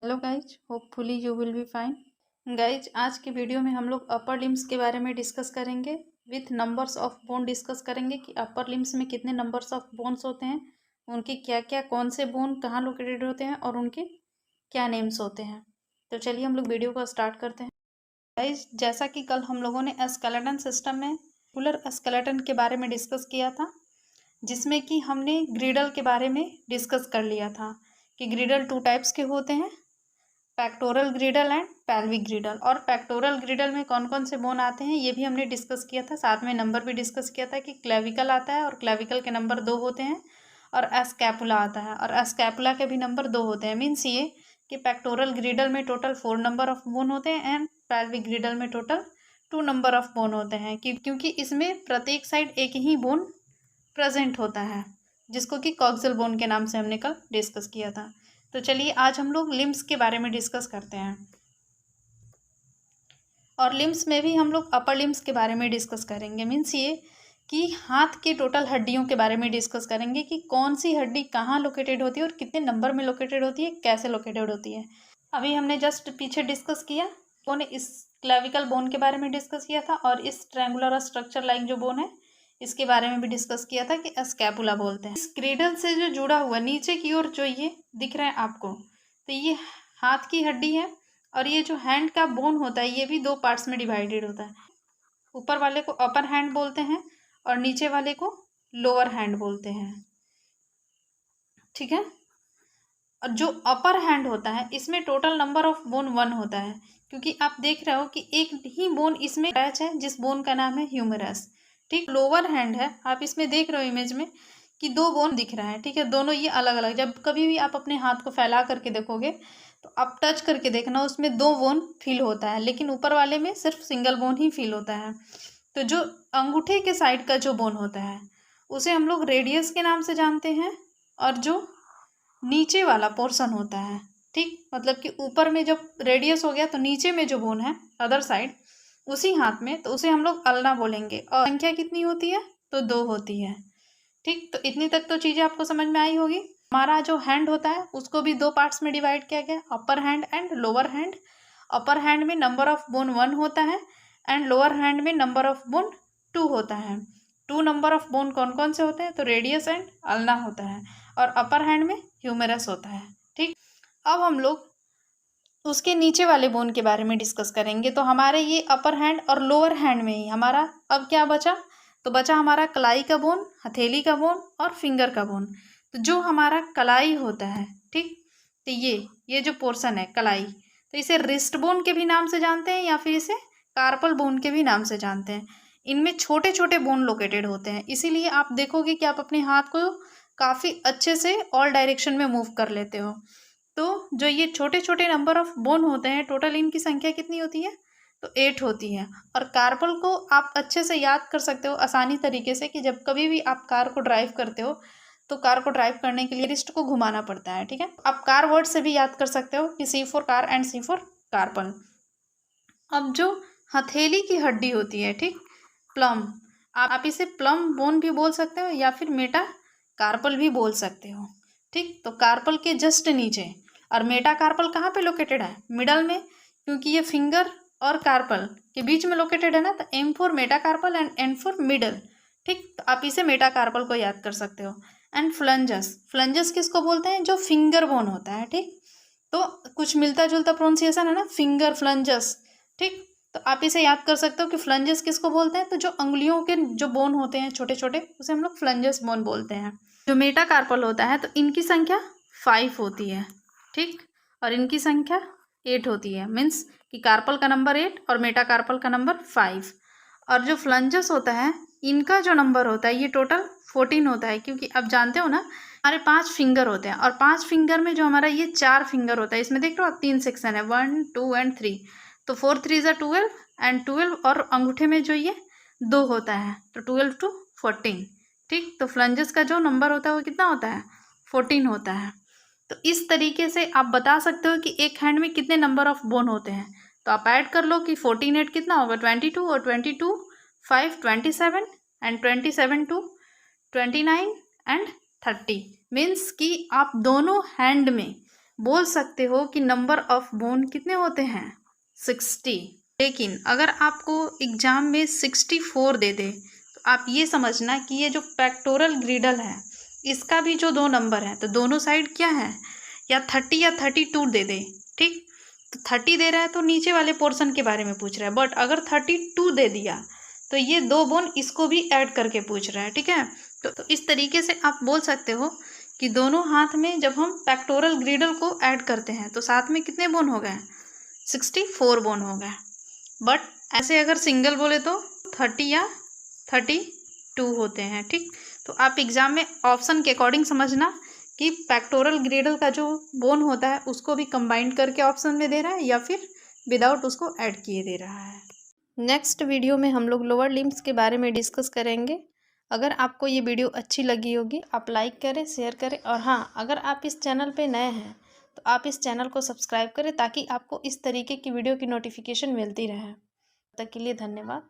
Hello guys, hopefully you will be fine. Guys, आज की video में हम लोग अपर लिम्स के बारे में डिस्कस करेंगे। With numbers of bone discuss करेंगे कि अपर लिम्स में कितने नंबर्स ऑफ बोन्स होते हैं, उनके क्या क्या कौन से बोन कहाँ लोकेटेड होते हैं और उनके क्या नेम्स होते हैं। तो चलिए हम लोग वीडियो को स्टार्ट करते हैं। गाइज, जैसा कि कल हम लोगों ने स्केलेटन सिस्टम में पुलर स्केलेटन के बारे में डिस्कस किया था, जिसमें कि हमने ग्रिडल के बारे में डिस्कस कर लिया था कि ग्रिडल 2 टाइप्स के होते हैं, पेक्टोरल ग्रिडल एंड पेल्विक ग्रिडल। और पेक्टोरल ग्रिडल में कौन कौन से बोन आते हैं ये भी हमने डिस्कस किया था। साथ में नंबर भी डिस्कस किया था कि क्लेविकल आता है और क्लेविकल के नंबर 2 होते हैं, और स्कैपुला आता है और स्कैपुला के भी नंबर 2 होते हैं। मीन्स ये कि पेक्टोरल ग्रिडल में टोटल 4 नंबर ऑफ बोन होते हैं एंड पेल्विक ग्रिडल में टोटल 2 नंबर ऑफ बोन होते हैं, क्योंकि इसमें प्रत्येक साइड एक ही बोन प्रेजेंट होता है, जिसको कि कॉक्सियल बोन के नाम से हमने कल डिस्कस किया था। तो चलिए आज हम लोग लिम्स के बारे में डिस्कस करते हैं, और लिम्स में भी हम लोग अपर लिम्स के बारे में डिस्कस करेंगे। मीन्स ये कि हाथ के टोटल हड्डियों के बारे में डिस्कस करेंगे कि कौन सी हड्डी कहाँ लोकेटेड होती है और कितने नंबर में लोकेटेड होती है, कैसे लोकेटेड होती है। अभी हमने जस्ट पीछे डिस्कस किया, उन्होंने इस क्लेविकल बोन के बारे में डिस्कस किया था, और इस ट्रायंगुलर स्ट्रक्चर लाइक जो बोन है इसके बारे में भी डिस्कस किया था कि स्कैपुला बोलते हैं। इस क्रेडल से जो जुड़ा हुआ नीचे की ओर जो ये दिख रहा है आपको, तो ये हाथ की हड्डी है, और ये जो हैंड का बोन होता है ये भी 2 पार्ट्स में डिवाइडेड होता है। ऊपर वाले को अपर हैंड बोलते हैं और नीचे वाले को लोअर हैंड बोलते हैं, ठीक है। और जो अपर हैंड होता है इसमें टोटल नंबर ऑफ बोन 1 होता है, क्योंकि आप देख रहे हो कि एक ही बोन इसमें अटैच है, जिस बोन का नाम है ह्यूमरस, ठीक। लोअर हैंड है, आप इसमें देख रहे हो इमेज में कि 2 बोन दिख रहा है, ठीक है। दोनों ये अलग अलग, जब कभी भी आप अपने हाथ को फैला करके देखोगे तो आप टच करके देखना, उसमें 2 बोन फील होता है, लेकिन ऊपर वाले में सिर्फ सिंगल बोन ही फील होता है। तो जो अंगूठे के साइड का जो बोन होता है उसे हम लोग रेडियस के नाम से जानते हैं, और जो नीचे वाला पोर्शन होता है, ठीक, मतलब कि ऊपर में जब रेडियस हो गया तो नीचे में जो बोन है अदर साइड उसी हाथ में, तो उसे हम लोग अल्ना बोलेंगे। और संख्या कितनी होती है? तो 2 होती है, ठीक। तो इतनी तक तो चीज़ें आपको समझ में आई होगी। हमारा जो हैंड होता है उसको भी 2 पार्ट्स में डिवाइड किया गया, upper hand and lower hand. Upper hand में नंबर ऑफ बोन 1 होता है एंड लोअर हैंड में नंबर ऑफ बोन 2 होता है। 2 नंबर ऑफ बोन कौन कौन से होते हैं? तो रेडियस एंड अल्ना होता है, और अपर हैंड में ह्यूमेरस होता है, ठीक। अब हम लोग उसके नीचे वाले बोन के बारे में डिस्कस करेंगे। तो हमारे ये अपर हैंड और लोअर हैंड में ही हमारा अब क्या बचा? तो बचा हमारा कलाई का बोन, हथेली का बोन और फिंगर का बोन। तो जो हमारा कलाई होता है, ठीक, तो ये जो पोर्शन है कलाई, तो इसे रिस्ट बोन के भी नाम से जानते हैं या फिर इसे कार्पल बोन के भी नाम से जानते हैं। इनमें छोटे छोटे बोन लोकेटेड होते हैं, इसीलिए आप देखोगे कि आप अपने हाथ को काफ़ी अच्छे से ऑल डायरेक्शन में मूव कर लेते हो। तो जो ये छोटे छोटे नंबर ऑफ बोन होते हैं, टोटल इनकी संख्या कितनी होती है? तो 8 होती है। और कार्पल को आप अच्छे से याद कर सकते हो आसानी तरीके से, कि जब कभी भी आप कार को ड्राइव करते हो तो कार को ड्राइव करने के लिए रिस्ट को घुमाना पड़ता है, ठीक है। आप कार वर्ड से भी याद कर सकते हो कि C for car and C for carpal. अब जो हथेली की हड्डी होती है, ठीक, प्लम, आप इसे प्लम बोन भी बोल सकते हो या फिर मेटा कार्पल भी बोल सकते हो, ठीक। तो कार्पल के जस्ट नीचे, और मेटा कार्पल कहाँ पे लोकेटेड है? मिडल में, क्योंकि ये फिंगर और कार्पल के बीच में लोकेटेड है ना, तो M for Meta carpal and N for middle, ठीक। तो आप इसे मेटा कार्पल को याद कर सकते हो। एंड फ्लंजस, फ्लंजस किसको बोलते हैं? जो फिंगर बोन होता है, ठीक। तो कुछ मिलता जुलता प्रोनाउंसिएशन है ना, फिंगर फ्लंजस, ठीक। तो आप इसे याद कर सकते हो कि फ्लंजस किसको बोलते हैं? तो जो अंगुलियों के जो बोन होते हैं छोटे छोटे, उसे हम लोग फ्लंजस बोन बोलते हैं। जो मेटाकार्पल होता है तो इनकी संख्या 5 होती है, ठीक, और इनकी संख्या 8 होती है। मीन्स कि कार्पल का नंबर 8 और मेटाकार्पल का नंबर 5। और जो फ्लंजस होता है इनका जो नंबर होता है ये टोटल 14 होता है, क्योंकि आप जानते हो ना हमारे 5 फिंगर होते हैं, और 5 फिंगर में जो हमारा ये 4 फिंगर होता है, इसमें देख रहे हो आप 3 सेक्शन है, 1 2 एंड 3। तो 4 3 ज़ा 12 एंड 12, और अंगूठे में जो ये 2 होता है, तो 12 to 14, ठीक। तो फ्लंजस का जो नंबर होता है वो कितना होता है? 14 होता है। तो इस तरीके से आप बता सकते हो कि एक हैंड में कितने नंबर ऑफ बोन होते हैं। तो आप ऐड कर लो कि 14 8 कितना होगा? 22, और 22 5 27 एंड 27 2 29 एंड 30। मीन्स कि आप दोनों हैंड में बोल सकते हो कि नंबर ऑफ बोन कितने होते हैं 60। लेकिन अगर आपको एग्जाम में 64 दे दे तो आप ये समझना कि ये जो पेक्टोरल ग्रिडल है इसका भी जो 2 नंबर है तो दोनों साइड क्या है, या 30 या 32 दे दे। ठीक, तो 30 दे रहा है तो नीचे वाले पोर्शन के बारे में पूछ रहा है, बट अगर 32 दे दिया तो ये 2 बोन इसको भी ऐड करके पूछ रहा है। ठीक है, तो इस तरीके से आप बोल सकते हो कि दोनों हाथ में जब हम पेक्टोरल ग्रिडल को ऐड करते हैं तो साथ में कितने बोन हो गए, 64 बोन हो गए। बट ऐसे अगर सिंगल बोले तो 30 या 32 होते हैं। ठीक, तो आप एग्जाम में ऑप्शन के अकॉर्डिंग समझना कि पेक्टोरल ग्रिडल का जो बोन होता है उसको भी कंबाइंड करके ऑप्शन में दे रहा है या फिर विदाउट उसको ऐड किए दे रहा है। नेक्स्ट वीडियो में हम लोग लोअर लिम्स के बारे में डिस्कस करेंगे। अगर आपको ये वीडियो अच्छी लगी होगी आप लाइक करें, शेयर करें, और हाँ, अगर आप इस चैनल पे नए हैं तो आप इस चैनल को सब्सक्राइब करें ताकि आपको इस तरीके की वीडियो की नोटिफिकेशन मिलती रहे। तब तक के लिए धन्यवाद।